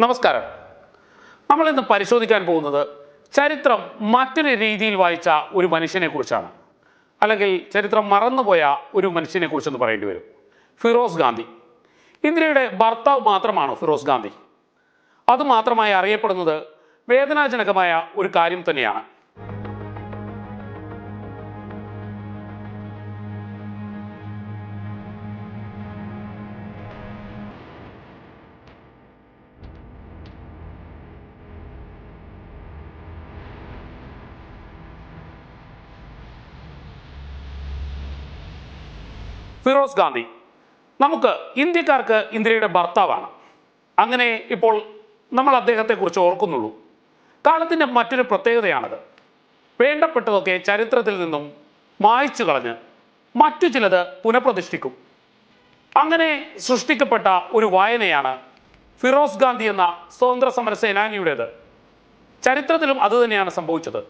നമസ്കാരം. നമ്മൾ ഇന്ന് പരിശോധിക്കാൻ പോകുന്നത് ചരിത്രം മറ്റൊരു രീതിയിൽ വായിച്ച ഒരു മനുഷ്യനെ കുറിച്ചാണ്, അല്ലെങ്കിൽ ചരിത്രം മറന്നുപോയ ഒരു മനുഷ്യനെ കുറിച്ചെന്ന് പറയേണ്ടി വരും. ഫിറോസ് ഗാന്ധി. ഇന്ത്യയുടെ ഭർത്താവ് മാത്രമാണോ ഫിറോസ് ഗാന്ധി? അതുമാത്രമായി അറിയപ്പെടുന്നത് വേദനാജനകമായ ഒരു കാര്യം തന്നെയാണ്. ഫിറോസ് ഗാന്ധി നമുക്ക് ഇന്ത്യക്കാർക്ക് ഇന്ത്യയുടെ ഭർത്താവാണ്. അങ്ങനെ ഇപ്പോൾ നമ്മൾ അദ്ദേഹത്തെക്കുറിച്ച് ഓർക്കുന്നുള്ളൂ. കാലത്തിൻ്റെ മറ്റൊരു പ്രത്യേകതയാണത്. വേണ്ടപ്പെട്ടതൊക്കെ ചരിത്രത്തിൽ നിന്നും മായ്ച്ചു കളഞ്ഞ് മറ്റു ചിലത് പുനഃപ്രതിഷ്ഠിക്കും. അങ്ങനെ സൃഷ്ടിക്കപ്പെട്ട ഒരു വായനയാണ് ഫിറോസ് ഗാന്ധി എന്ന സ്വാതന്ത്ര്യ സമര സേനാനിയുടേത്. ചരിത്രത്തിലും അതുതന്നെയാണ് സംഭവിച്ചത്.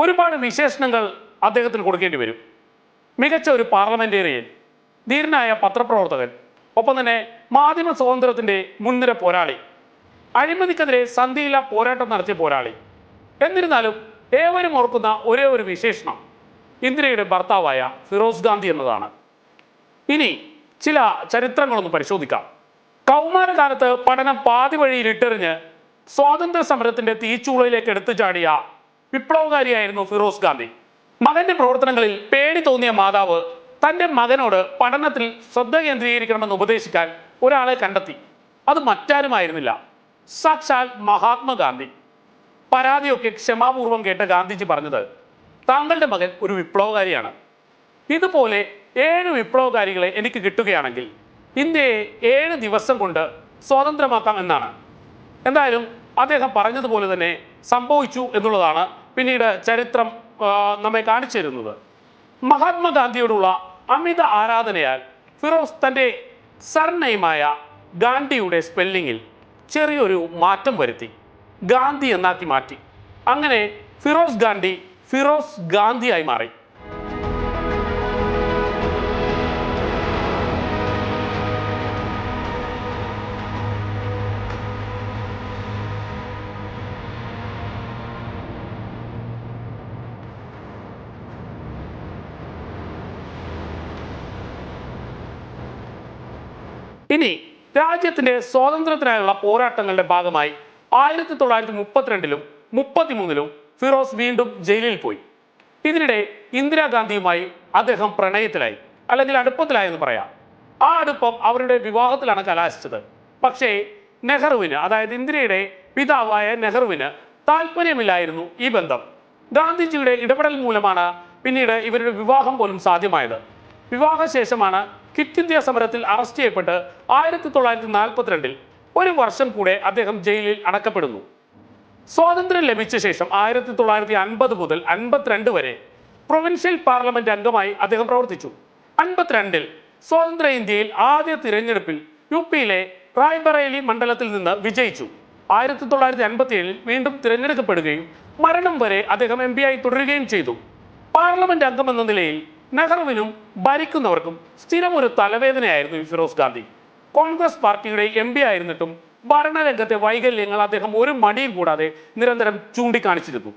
ഒരുപാട് വിശേഷണങ്ങൾ അദ്ദേഹത്തിന് കൊടുക്കേണ്ടി വരും. മികച്ച ഒരു പാർലമെന്റേറിയൻ, ധീരനായ പത്രപ്രവർത്തകൻ, ഒപ്പം തന്നെ മാധ്യമ സ്വാതന്ത്ര്യത്തിൻ്റെ മുൻനിര പോരാളി, അഴിമതിക്കെതിരെ സന്ധിയില്ല പോരാട്ടം നടത്തിയ പോരാളി. എന്നിരുന്നാലും ഏവരും ഓർക്കുന്ന ഒരേ ഒരു വിശേഷണം ഇന്ത്യയുടെ ഭർത്താവായ ഫിറോസ് ഗാന്ധി എന്നതാണ്. ഇനി ചില ചരിത്രങ്ങളൊന്ന് പരിശോധിക്കാം. കൗമാരകാലത്ത് പഠനം പാതി വഴിയിൽ ഇട്ടെറിഞ്ഞ് സ്വാതന്ത്ര്യ സമരത്തിന്റെ തീച്ചൂളയിലേക്ക് എടുത്തു ചാടിയ വിപ്ലവകാരിയായിരുന്നു ഫിറോസ് ഗാന്ധി. മകന്റെ പ്രവർത്തനങ്ങളിൽ പേടി തോന്നിയ മാതാവ് തൻ്റെ മകനോട് പഠനത്തിൽ ശ്രദ്ധ കേന്ദ്രീകരിക്കണമെന്ന് ഉപദേശിക്കാൻ ഒരാളെ കണ്ടെത്തി. അത് മറ്റാരുമായിരുന്നില്ല, സാക്ഷാൽ മഹാത്മാഗാന്ധി. പരാതിയൊക്കെ ക്ഷമാപൂർവം കേട്ട ഗാന്ധിജി പറഞ്ഞത്, താങ്കളുടെ മകൻ ഒരു വിപ്ലവകാരിയാണ്. ഇതുപോലെ 7 വിപ്ലവകാരികളെ എനിക്ക് കിട്ടുകയാണെങ്കിൽ ഇന്ത്യയെ 7 ദിവസം കൊണ്ട് സ്വാതന്ത്ര്യമാക്കാം എന്നാണ്. എന്തായാലും അദ്ദേഹം പറഞ്ഞതുപോലെ തന്നെ സംഭവിച്ചു എന്നുള്ളതാണ് പിന്നീട് ചരിത്രം നമ്മെ കാണിച്ചു തരുന്നത്. മഹാത്മാഗാന്ധിയോടുള്ള അമിത ആരാധനയാൽ ഫിറോസ് തൻ്റെ സർനെയിമായ ഗാന്ധിയുടെ സ്പെല്ലിങ്ങിൽ ചെറിയൊരു മാറ്റം വരുത്തി, ഗാന്ധി എന്നാക്കി മാറ്റി. അങ്ങനെ ഫിറോസ് ഗാന്ധിയായി മാറി. ഇനി രാജ്യത്തിൻ്റെ സ്വാതന്ത്ര്യത്തിനായുള്ള പോരാട്ടങ്ങളുടെ ഭാഗമായി 1932-ലും 1933-ലും ഫിറോസ് വീണ്ടും ജയിലിൽ പോയി. ഇതിനിടെ ഇന്ദിരാഗാന്ധിയുമായി അദ്ദേഹം പ്രണയത്തിലായി, അല്ലെങ്കിൽ അടുപ്പത്തിലായെന്ന് പറയാം. ആ അടുപ്പം അവരുടെ വിവാഹത്തിലാണ് കലാശിച്ചത്. പക്ഷേ നെഹ്റുവിന്, അതായത് ഇന്ദിരയുടെ പിതാവായ നെഹ്റുവിന് താല്പര്യമില്ലായിരുന്നു ഈ ബന്ധം. ഗാന്ധിജിയുടെ ഇടപെടൽ മൂലമാണ് പിന്നീട് ഇവരുടെ വിവാഹം പോലും സാധ്യമായത്. വിവാഹശേഷമാണ് ക്വിറ്റ് ഇന്ത്യ സമരത്തിൽ അറസ്റ്റ് ചെയ്യപ്പെട്ട് 1942-ൽ 1 വർഷം കൂടെ അദ്ദേഹം ജയിലിൽ അടക്കപ്പെടുന്നു. സ്വാതന്ത്ര്യം ലഭിച്ച ശേഷം 1950 മുതൽ 52 വരെ പ്രൊവിൻഷ്യൽ പാർലമെന്റ് അംഗമായി അദ്ദേഹം പ്രവർത്തിച്ചു. 52-ൽ സ്വതന്ത്ര ഇന്ത്യയിൽ ആദ്യ തിരഞ്ഞെടുപ്പിൽ യുപിയിലെ റായ്ബറേലി മണ്ഡലത്തിൽ നിന്ന് വിജയിച്ചു. 1957-ൽ വീണ്ടും തിരഞ്ഞെടുക്കപ്പെടുകയും മരണം വരെ അദ്ദേഹം MP ആയി തുടരുകയും ചെയ്തു. പാർലമെന്റ് അംഗം എന്ന നിലയിൽ നെഹ്റുവിനും ഭരിക്കുന്നവർക്കും സ്ഥിരം ഒരു തലവേദനയായിരുന്നു ഫിറോസ് ഗാന്ധി. കോൺഗ്രസ് പാർട്ടിയുടെ MP ആയിരുന്നിട്ടും ഭരണരംഗത്തെ വൈകല്യങ്ങൾ അദ്ദേഹം ഒരു മടിയും കൂടാതെ നിരന്തരം ചൂണ്ടിക്കാണിച്ചിരുന്നു.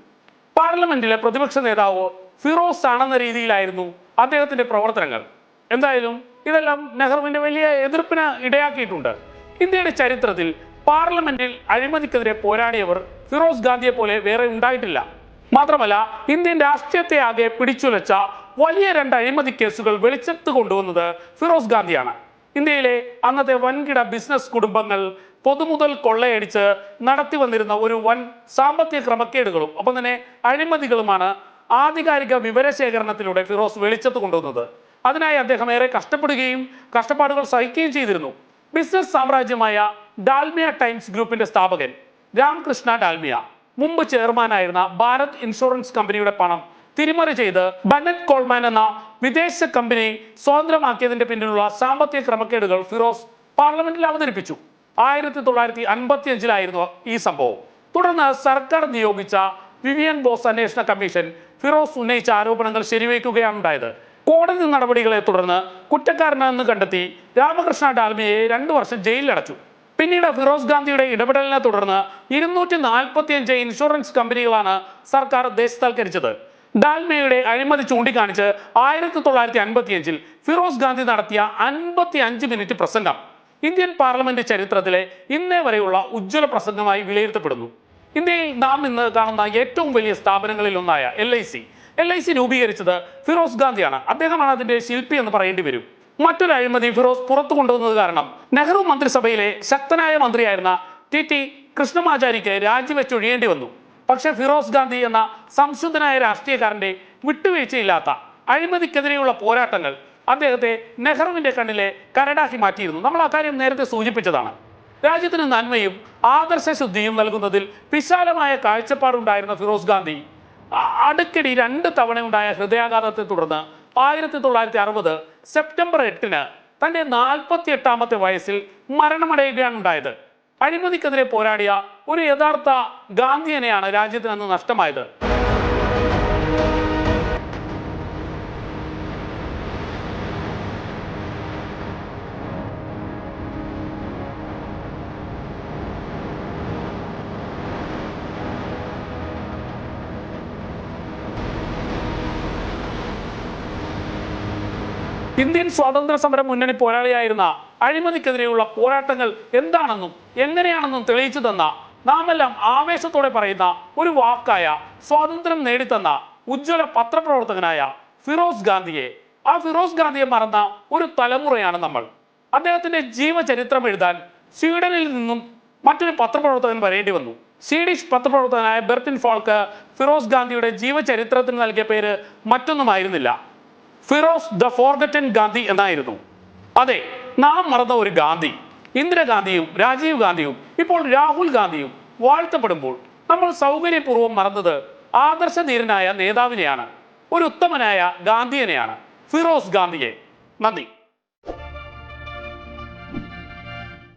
പാർലമെന്റിലെ പ്രതിപക്ഷ നേതാവ് ഫിറോസ് ആണെന്ന രീതിയിലായിരുന്നു അദ്ദേഹത്തിന്റെ പ്രവർത്തനങ്ങൾ. എന്തായാലും ഇതെല്ലാം നെഹ്റുവിന്റെ വലിയ എതിർപ്പിന് ഇടയാക്കിയിട്ടുണ്ട്. ഇന്ത്യയുടെ ചരിത്രത്തിൽ പാർലമെന്റിൽ അഴിമതിക്കെതിരെ പോരാടിയവർ ഫിറോസ് ഗാന്ധിയെ പോലെ വേറെ ഉണ്ടായിട്ടില്ല. മാത്രമല്ല, ഇന്ത്യൻ രാഷ്ട്രീയത്തെ ആകെ പിടിച്ചുലച്ച വലിയ 2 അഴിമതി കേസുകൾ വെളിച്ചത്ത് കൊണ്ടുവന്നത് ഫിറോസ് ഗാന്ധിയാണ്. ഇന്ത്യയിലെ അന്നത്തെ വൻകിട ബിസിനസ് കുടുംബങ്ങൾ പൊതുമുതൽ കൊള്ളയടിച്ച് നടത്തി വന്നിരുന്ന ഒരു വൻ സാമ്പത്തിക ക്രമക്കേടുകളും ഒപ്പം തന്നെ അഴിമതികളുമാണ് ആധികാരിക വിവരശേഖരണത്തിലൂടെ ഫിറോസ് വെളിച്ചത്ത് കൊണ്ടുവന്നത്. അതിനായി അദ്ദേഹം ഏറെ കഷ്ടപ്പാടുകൾ സഹിക്കുകയും ചെയ്തിരുന്നു. ബിസിനസ് സാമ്രാജ്യമായ ഡാൽമിയ ടൈംസ് ഗ്രൂപ്പിന്റെ സ്ഥാപകൻ രാംകൃഷ്ണ ഡാൽമിയ മുമ്പ് ചെയർമാനായിരുന്ന ഭാരത് ഇൻഷുറൻസ് കമ്പനിയുടെ പണം തിരിമറി ചെയ്ത് ബെനറ്റ് കോൾമാൻ എന്ന വിദേശ കമ്പനി സ്വതന്ത്രമാക്കിയതിന്റെ പിന്നിലുള്ള സാമ്പത്തിക ക്രമക്കേടുകൾ ഫിറോസ് പാർലമെന്റിൽ അവതരിപ്പിച്ചു. 1955-ലായിരുന്നു ഈ സംഭവം. തുടർന്ന് സർക്കാർ നിയോഗിച്ച വിവിയൻ ബോസ് അന്വേഷണ കമ്മീഷൻ ഫിറോസ് ഉന്നയിച്ച ആരോപണങ്ങൾ ശരിവയ്ക്കുകയാണ് ഉണ്ടായത്. കോടതി നടപടികളെ തുടർന്ന് കുറ്റക്കാരനെന്ന് കണ്ടെത്തി രാമകൃഷ്ണ ഡാൽമിയയെ 2 വർഷം ജയിലിലടച്ചു. പിന്നീട് ഫിറോസ് ഗാന്ധിയുടെ ഇടപെടലിനെ തുടർന്ന് 245 ഇൻഷുറൻസ് കമ്പനികളാണ് സർക്കാർ ദേശസാൽക്കരിച്ചത്. ഡാൽമിയയുടെ അഴിമതി ചൂണ്ടിക്കാണിച്ച് 1955 ഫിറോസ് ഗാന്ധി നടത്തിയ 55 മിനിറ്റ് പ്രസംഗം ഇന്ത്യൻ പാർലമെന്റ് ചരിത്രത്തിലെ ഇന്നേ വരെയുള്ള ഉജ്ജ്വല പ്രസംഗമായി വിലയിരുത്തപ്പെടുന്നു. ഇന്ത്യയിൽ നാം ഇന്ന് കാണുന്ന ഏറ്റവും വലിയ സ്ഥാപനങ്ങളിൽ ഒന്നായ LIC രൂപീകരിച്ചത് ഫിറോസ് ഗാന്ധിയാണ്. അദ്ദേഹമാണ് അതിന്റെ ശില്പി എന്ന് പറയേണ്ടി വരും. മറ്റൊരു അഴിമതി ഫിറോസ് പുറത്തു കൊണ്ടുവന്നത് കാരണം നെഹ്റു മന്ത്രിസഭയിലെ ശക്തനായ മന്ത്രിയായിരുന്ന TT കൃഷ്ണമാചാരിക്ക് രാജിവെച്ചൊഴിയേണ്ടി വന്നു. പക്ഷേ ഫിറോസ് ഗാന്ധി എന്ന സംശുദ്ധനായ രാഷ്ട്രീയക്കാരന്റെ വിട്ടുവീഴ്ചയില്ലാത്ത അഴിമതിക്കെതിരെയുള്ള പോരാട്ടങ്ങൾ അദ്ദേഹത്തെ നെഹ്റുവിന്റെ കണ്ണിലെ കരടാക്കി മാറ്റിയിരുന്നു. നമ്മൾ ആ കാര്യം നേരത്തെ സൂചിപ്പിച്ചതാണ്. രാജ്യത്തിന് നന്മയും ആദർശശുദ്ധിയും നൽകുന്നതിൽ വിശാലമായ കാഴ്ചപ്പാടുണ്ടായിരുന്ന ഫിറോസ് ഗാന്ധി അടുക്കടി 2 തവണ ഉണ്ടായ ഹൃദയാഘാതത്തെ തുടർന്ന് 1960 സെപ്റ്റംബർ 8 തന്റെ 48ാമത്തെ വയസ്സിൽ മരണമടയുകയാണ് ഉണ്ടായത്. അഴിമതിക്കെതിരെ പോരാടിയ ഒരു യഥാർത്ഥ ഗാന്ധിയനെയാണ് രാജ്യത്തിന് അന്ന് നഷ്ടമായത്. ഇന്ത്യൻ സ്വാതന്ത്ര്യ സമര മുന്നണി പോരാളിയായിരുന്ന അഴിമതിക്കെതിരെയുള്ള പോരാട്ടങ്ങൾ എന്താണെന്നും എങ്ങനെയാണെന്നും തെളിയിച്ചു തന്ന, നാമെല്ലാം ആവേശത്തോടെ പറയുന്ന ഒരു വാക്കായ സ്വാതന്ത്ര്യം നേടിത്തന്ന ഉജ്ജ്വല പത്രപ്രവർത്തകനായ ഫിറോസ് ഗാന്ധിയെ മറന്ന ഒരു തലമുറയാണ് നമ്മൾ. അദ്ദേഹത്തിന്റെ ജീവചരിത്രം എഴുതാൻ സ്വീഡനിൽ നിന്നും മറ്റൊരു പത്രപ്രവർത്തകൻ വരേണ്ടി വന്നു. സ്വീഡിഷ് പത്രപ്രവർത്തകനായ ബെർട്ടിൻ ഫോൾക്ക് ഫിറോസ് ഗാന്ധിയുടെ ജീവചരിത്രത്തിന് നൽകിയ പേര് മറ്റൊന്നുമായിരുന്നില്ല, ഫിറോസ് ദ ഫോർഗറ്റൻ ഗാന്ധി എന്നായിരുന്നു. അതെ, നാം മറന്ന ഒരു ഗാന്ധി. ഇന്ദിരാഗാന്ധിയും രാജീവ് ഗാന്ധിയും ഇപ്പോൾ രാഹുൽ ഗാന്ധിയും വാഴ്ത്തപ്പെടുമ്പോൾ നമ്മൾ സൗകര്യപൂർവ്വം മറന്നത് ആദർശധീരനായ നേതാവിനെയാണ്, ഒരു ഉത്തമനായ ഗാന്ധിയനെയാണ്, ഫിറോസ് ഗാന്ധിയെ. നന്ദി.